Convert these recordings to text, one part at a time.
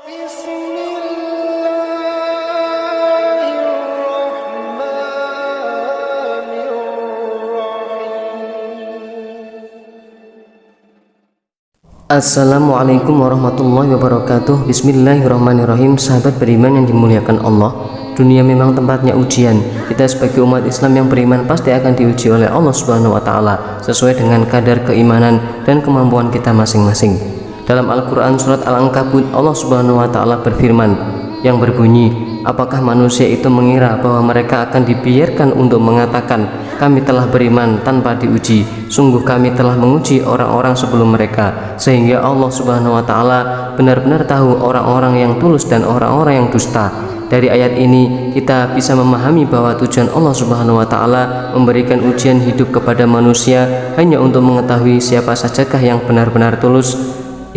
Assalamualaikum warahmatullahi wabarakatuh. Bismillahirrahmanirrahim. Sahabat beriman yang dimuliakan Allah, dunia memang tempatnya ujian. Kita sebagai umat Islam yang beriman pasti akan diuji oleh Allah Subhanahu wa taala sesuai dengan kadar keimanan dan kemampuan kita masing-masing. Dalam Al-Qur'an surat Al-Ankabut, Allah Subhanahu wa taala berfirman yang berbunyi, apakah manusia itu mengira bahwa mereka akan dibiarkan untuk mengatakan kami telah beriman tanpa diuji? Sungguh kami telah menguji orang-orang sebelum mereka, sehingga Allah Subhanahu wa taala benar-benar tahu orang-orang yang tulus dan orang-orang yang dusta. Dari ayat ini kita bisa memahami bahwa tujuan Allah Subhanahu wa taala memberikan ujian hidup kepada manusia hanya untuk mengetahui siapa sajakah yang benar-benar tulus,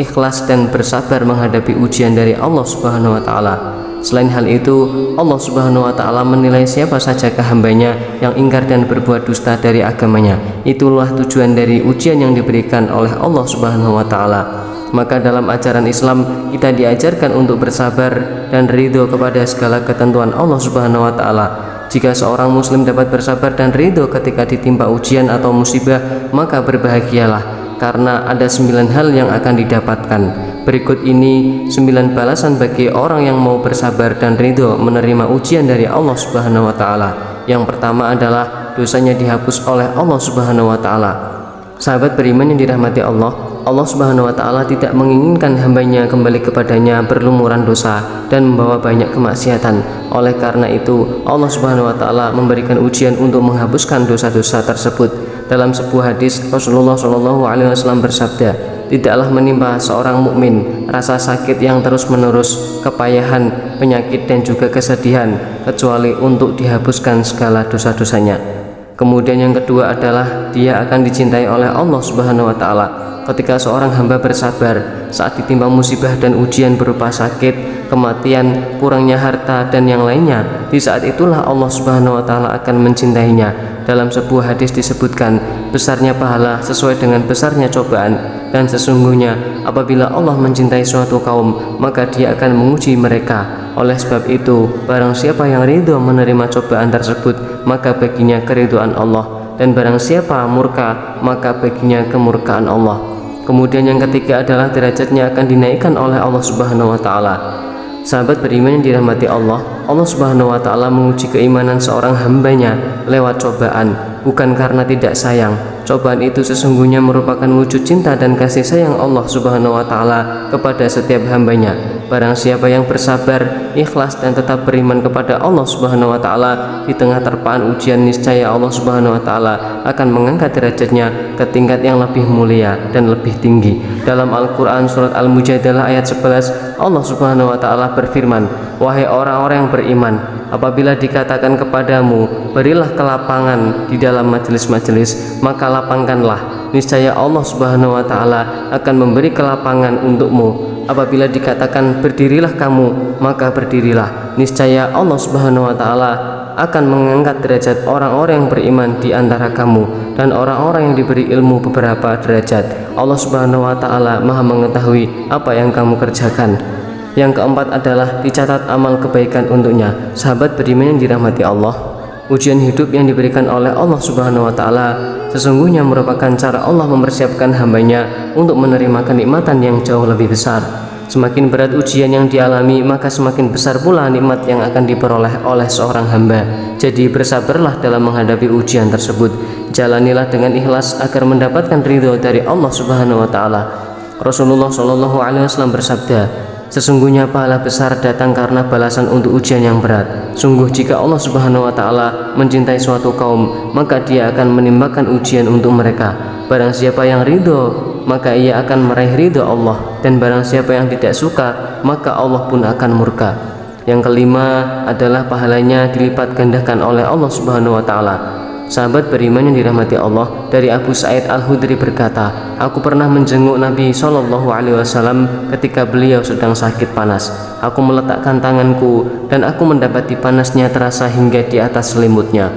ikhlas dan bersabar menghadapi ujian dari Allah Subhanahu wa taala. Selain hal itu, Allah Subhanahu wa taala menilai siapa sajakah hambanya yang ingkar dan berbuat dusta dari agamanya. Itulah tujuan dari ujian yang diberikan oleh Allah Subhanahu wa taala. Maka dalam ajaran Islam kita diajarkan untuk bersabar dan ridho kepada segala ketentuan Allah Subhanahu wa taala. Jika seorang muslim dapat bersabar dan ridho ketika ditimpa ujian atau musibah, maka berbahagialah, karena ada 9 hal yang akan didapatkan. Berikut ini 9 balasan bagi orang yang mau bersabar dan ridho menerima ujian dari Allah Subhanahu wa taala. Yang pertama adalah dosanya dihapus oleh Allah Subhanahu wa taala. Sahabat beriman yang dirahmati Allah, Allah Subhanahu wa taala tidak menginginkan hambanya kembali kepadanya berlumuran dosa dan membawa banyak kemaksiatan. Oleh karena itu, Allah Subhanahu wa taala memberikan ujian untuk menghapuskan dosa-dosa tersebut. Dalam sebuah hadis, Rasulullah SAW bersabda, tidaklah menimpa seorang mukmin rasa sakit yang terus-menerus, kepayahan, penyakit dan juga kesedihan, kecuali untuk dihapuskan segala dosa-dosanya. Kemudian yang kedua adalah dia akan dicintai oleh Allah Subhanahu wa taala. Ketika seorang hamba bersabar saat ditimpa musibah dan ujian berupa sakit, kematian, kurangnya harta dan yang lainnya, di saat itulah Allah Subhanahu wa taala akan mencintainya. Dalam sebuah hadis disebutkan, besarnya pahala sesuai dengan besarnya cobaan, dan sesungguhnya apabila Allah mencintai suatu kaum, maka dia akan menguji mereka. Oleh sebab itu, barang siapa yang ridho menerima cobaan tersebut, maka baginya keridhaan Allah, dan barang siapa murka, maka baginya kemurkaan Allah. Kemudian yang ketiga adalah derajatnya akan dinaikkan oleh Allah Subhanahu wa taala. Sahabat beriman yang dirahmati Allah, Allah Subhanahu wa taala menguji keimanan seorang hambanya lewat cobaan, bukan karena tidak sayang. Cobaan itu sesungguhnya merupakan wujud cinta dan kasih sayang Allah Subhanahu wa taala kepada setiap hambanya. Barang siapa yang bersabar, ikhlas dan tetap beriman kepada Allah Subhanahu wa taala di tengah terpaan ujian, niscaya Allah Subhanahu wa taala akan mengangkat derajatnya ke tingkat yang lebih mulia dan lebih tinggi. Dalam Al-Qur'an surat Al-Mujadalah ayat 11, Allah Subhanahu wa taala berfirman, wahai orang-orang yang beriman, apabila dikatakan kepadamu berilah kelapangan di dalam majelis-majelis, maka lapangkanlah, niscaya Allah Subhanahu wa taala akan memberi kelapangan untukmu. Apabila dikatakan berdirilah kamu, maka berdirilah, niscaya Allah Subhanahu wa taala akan mengangkat derajat orang-orang yang beriman di antara kamu dan orang-orang yang diberi ilmu beberapa derajat. Allah Subhanahu wa taala Maha mengetahui apa yang kamu kerjakan. Yang keempat adalah dicatat amal kebaikan untuknya. Sahabat beriman yang dirahmati Allah, ujian hidup yang diberikan oleh Allah Subhanahu wa taala sesungguhnya merupakan cara Allah mempersiapkan hambanya untuk menerima kenikmatan yang jauh lebih besar. Semakin berat ujian yang dialami, maka semakin besar pula nikmat yang akan diperoleh oleh seorang hamba. Jadi bersabarlah dalam menghadapi ujian tersebut. Jalanilah dengan ikhlas agar mendapatkan ridho dari Allah Subhanahu wa taala. Rasulullah SAW bersabda, sesungguhnya pahala besar datang karena balasan untuk ujian yang berat. Sungguh jika Allah Subhanahu wa taala mencintai suatu kaum, maka dia akan menimbakan ujian untuk mereka. Barang siapa yang ridho, maka ia akan meraih ridho Allah, dan barang siapa yang tidak suka, maka Allah pun akan murka. Yang kelima adalah pahalanya dilipat gandakan oleh Allah Subhanahu wa taala. Sahabat beriman yang dirahmati Allah, dari Abu Sa'id Al-Khudri berkata, aku pernah menjenguk Nabi SAW ketika beliau sedang sakit panas. Aku meletakkan tanganku dan aku mendapati panasnya terasa hingga di atas selimutnya.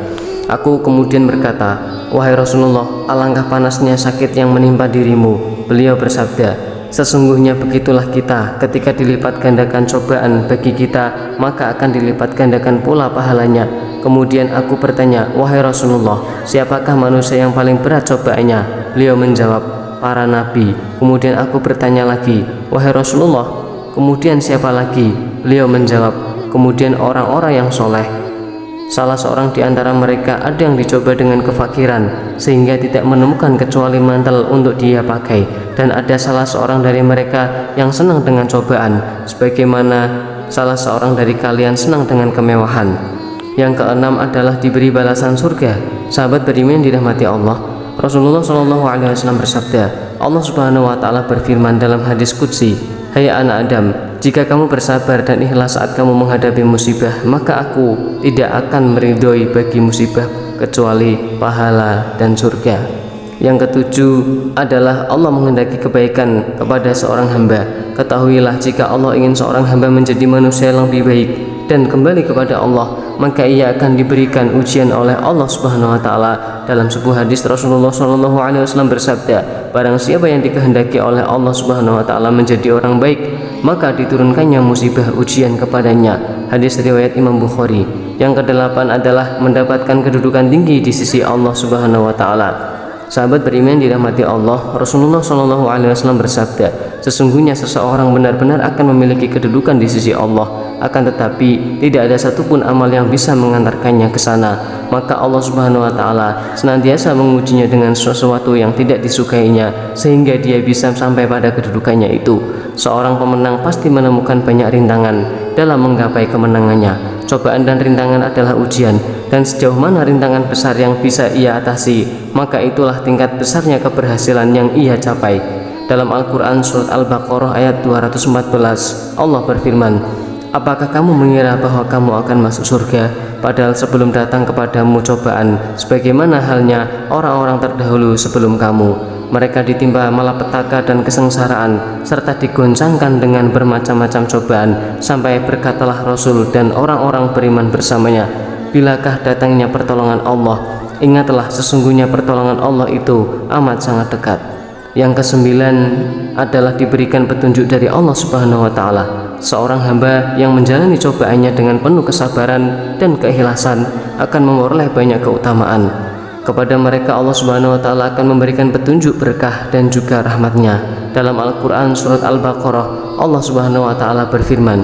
Aku kemudian berkata, wahai Rasulullah, alangkah panasnya sakit yang menimpa dirimu. Beliau bersabda, Sesungguhnya begitulah kita, ketika dilipat gandakan cobaan bagi kita, maka akan dilipat gandakan pula pahalanya. Kemudian aku bertanya, wahai Rasulullah, siapakah manusia yang paling berat cobaannya? Beliau menjawab, para nabi. Kemudian aku bertanya lagi, wahai Rasulullah, kemudian siapa lagi? Beliau menjawab, kemudian orang-orang yang soleh. Salah seorang di antara mereka ada yang dicoba dengan kefakiran sehingga tidak menemukan kecuali mantel untuk dia pakai, dan ada salah seorang dari mereka yang senang dengan cobaan sebagaimana salah seorang dari kalian senang dengan kemewahan. Yang keenam adalah diberi balasan surga. Sahabat beriman dirahmati Allah, Rasulullah SAW bersabda, Allah Subhanahu wa Ta'ala berfirman dalam hadis qudsi, hai anak Adam, jika kamu bersabar dan ikhlas saat kamu menghadapi musibah, maka aku tidak akan meridhoi bagi musibah kecuali pahala dan surga. Yang ketujuh adalah Allah menghendaki kebaikan kepada seorang hamba. Ketahuilah, jika Allah ingin seorang hamba menjadi manusia yang lebih baik dan kembali kepada Allah, maka ia akan diberikan ujian oleh Allah Subhanahu wa Ta'ala. Dalam sebuah hadis Rasulullah SAW bersabda, barang siapa yang dikehendaki oleh Allah Subhanahu wa Ta'ala menjadi orang baik, maka diturunkannya musibah ujian kepadanya. Hadis riwayat Imam Bukhari. Yang kedelapan adalah mendapatkan kedudukan tinggi di sisi Allah Subhanahu wa Ta'ala. Sahabat beriman dirahmati Allah, Rasulullah SAW bersabda, sesungguhnya seseorang benar-benar akan memiliki kedudukan di sisi Allah, akan tetapi tidak ada satupun amal yang bisa mengantarkannya ke sana. Maka Allah Subhanahu wa Ta'ala senantiasa mengujinya dengan sesuatu yang tidak disukainya sehingga dia bisa sampai pada kedudukannya itu. Seorang pemenang pasti menemukan banyak rintangan dalam menggapai kemenangannya. Cobaan dan rintangan adalah ujian, dan sejauh mana rintangan besar yang bisa ia atasi, maka itulah tingkat besarnya keberhasilan yang ia capai. Dalam Al-Quran surat Al-Baqarah ayat 214, Allah berfirman, apakah kamu mengira bahwa kamu akan masuk surga, padahal sebelum datang kepadamu cobaan, sebagaimana halnya orang-orang terdahulu sebelum kamu. Mereka ditimpa malapetaka dan kesengsaraan, serta digoncangkan dengan bermacam-macam cobaan, sampai berkatalah Rasul dan orang-orang beriman bersamanya, bilakah datangnya pertolongan Allah? Ingatlah, sesungguhnya pertolongan Allah itu amat sangat dekat. Yang kesembilan adalah diberikan petunjuk dari Allah Subhanahu wa Ta'ala. Seorang hamba yang menjalani cobaannya dengan penuh kesabaran dan keikhlasan akan memperoleh banyak keutamaan. Kepada mereka Allah Subhanahu wa Ta'ala akan memberikan petunjuk, berkah dan juga rahmatnya. Dalam Al-Quran surat Al-Baqarah, Allah Subhanahu wa Ta'ala berfirman,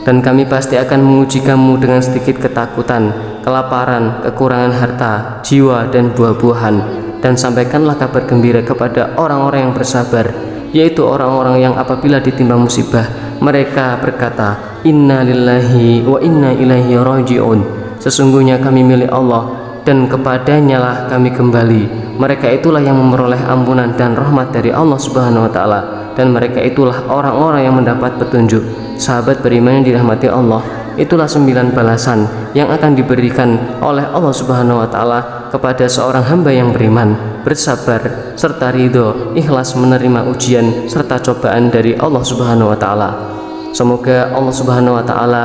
dan kami pasti akan menguji kamu dengan sedikit ketakutan, kelaparan, kekurangan harta, jiwa dan buah-buahan, dan sampaikanlah kabar gembira kepada orang-orang yang bersabar, yaitu orang-orang yang apabila ditimpa musibah mereka berkata, inna lillahi wa inna ilaihi raji'un, sesungguhnya kami milik Allah dan kepadanya lah kami kembali. Mereka itulah yang memperoleh ampunan dan rahmat dari Allah Subhanahu wa Ta'ala, dan mereka itulah orang-orang yang mendapat petunjuk. Sahabat beriman yang dirahmati Allah, itulah 9 balasan yang akan diberikan oleh Allah Subhanahu wa Ta'ala kepada seorang hamba yang beriman, bersabar, serta ridho, ikhlas menerima ujian serta cobaan dari Allah Subhanahu wa Ta'ala. Semoga Allah Subhanahu wa Ta'ala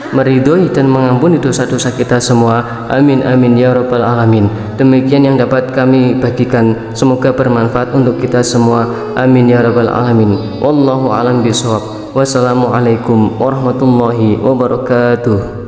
meridhoi dan mengampuni dosa-dosa kita semua. Amin amin ya rabbal alamin. Demikian yang dapat kami bagikan, semoga bermanfaat untuk kita semua. Amin ya rabbal alamin. Wallahu a'lam bishawab. Wassalamualaikum warahmatullahi wabarakatuh.